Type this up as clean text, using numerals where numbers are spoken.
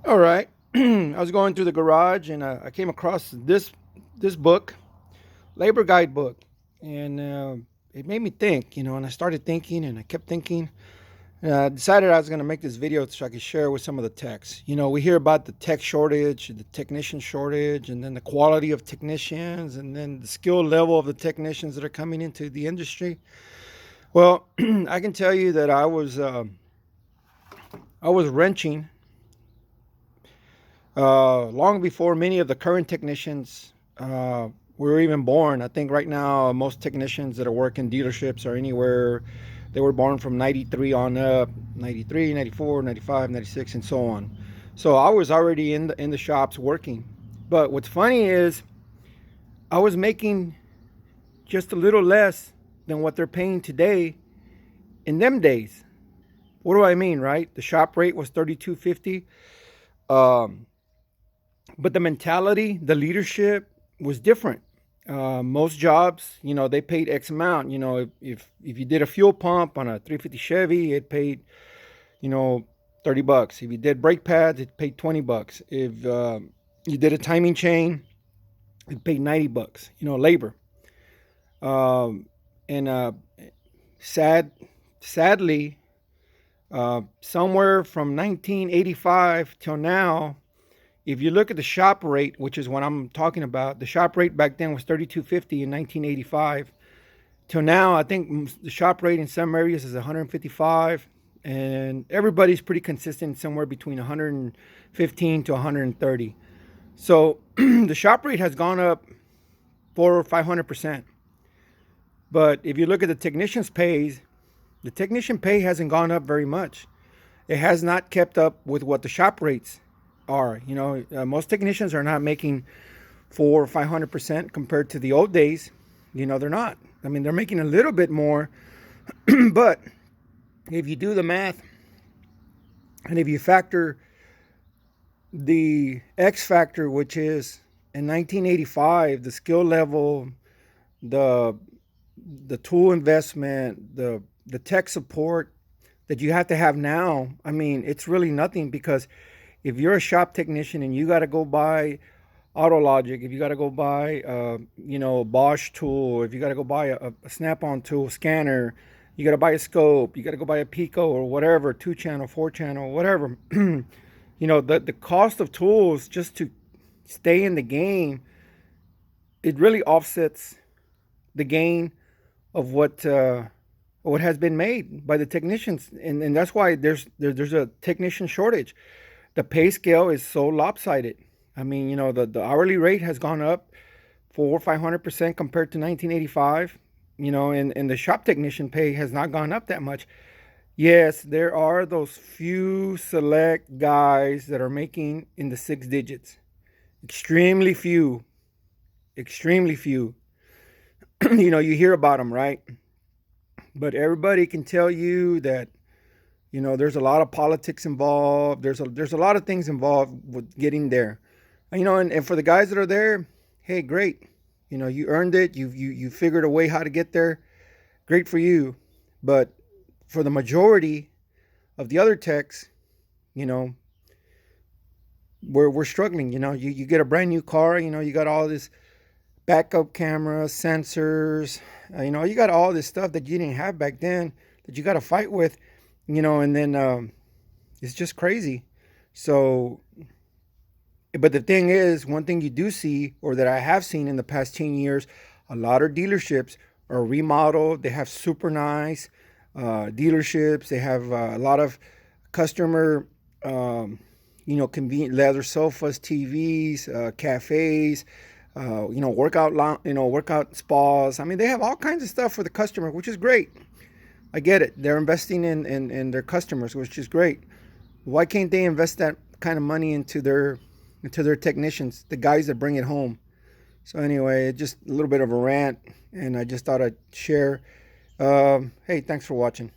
All right. I was going through the garage and I came across this book, labor guidebook, and it made me think, and I started thinking and I kept thinking. And I decided I was going to make this video so I could share with some of the techs. We hear about the tech shortage, the technician shortage, and then the quality of technicians, and then the skill level of the technicians that are coming into the industry. Well, I can tell you that I was wrenching long before many of the current technicians were even born. I think right now most technicians that are working dealerships are anywhere, they were born from 93 on up, 93, 94, 95, 96, and so on. So I was already in the shops working. But what's funny is I was making just a little less than what they're paying today in them days. What do I mean, right? The shop rate was 32.50. Um, but the mentality, the leadership was different. Most jobs, they paid X amount. If you did a fuel pump on a 350 Chevy, it paid, 30 bucks. If you did brake pads, it paid 20 bucks. If you did a timing chain, it paid 90 bucks. Labor. And sadly, somewhere from 1985 till now, if you look at the shop rate, which is what I'm talking about, the shop rate back then was 32.50 in 1985. Till now, I think the shop rate in some areas is 155, and everybody's pretty consistent somewhere between 115 to 130. So the shop rate has gone up 400 or 500%. But if you look at the technician's pays, the technician pay hasn't gone up very much. It has not kept up with what the shop rates are. Most technicians are not making 400 or 500% compared to the old days. They're not. I mean, they're making a little bit more, but if you do the math and if you factor the X factor, which is in 1985, the skill level, the tool investment, the tech support that you have to have now, I mean, it's really nothing. Because if you're a shop technician and you got to go buy AutoLogic, if you got to go buy, a Bosch tool, if you got to go buy a Snap-on tool, scanner, you got to buy a scope, you got to go buy a Pico or whatever, 2-channel, 4-channel, whatever. The cost of tools just to stay in the game, it really offsets the gain of what has been made by the technicians, and that's why there's a technician shortage. The pay scale is so lopsided. I mean, the hourly rate has gone up 400 or 500% compared to 1985. And the shop technician pay has not gone up that much. Yes, there are those few select guys that are making in the 6 digits. Extremely few. Extremely few. You hear about them, right? But everybody can tell you that there's a lot of politics involved. There's a lot of things involved with getting there. And for the guys that are there, hey, great. You earned it. You figured a way how to get there. Great for you. But for the majority of the other techs, we're struggling. You get a brand new car. You got all this backup cameras, sensors. You got all this stuff that you didn't have back then that you got to fight with. And then it's just crazy. So, but the thing is, one thing you do see, or that I have seen in the past 10 years, a lot of dealerships are remodeled. They have super nice dealerships. They have a lot of customer, convenient leather sofas, TVs, cafes, workout spas. I mean, they have all kinds of stuff for the customer, which is great. I get it. They're investing in their customers, which is great. Why can't they invest that kind of money into their technicians, the guys that bring it home? So anyway, just a little bit of a rant, and I just thought I'd share. Hey, thanks for watching.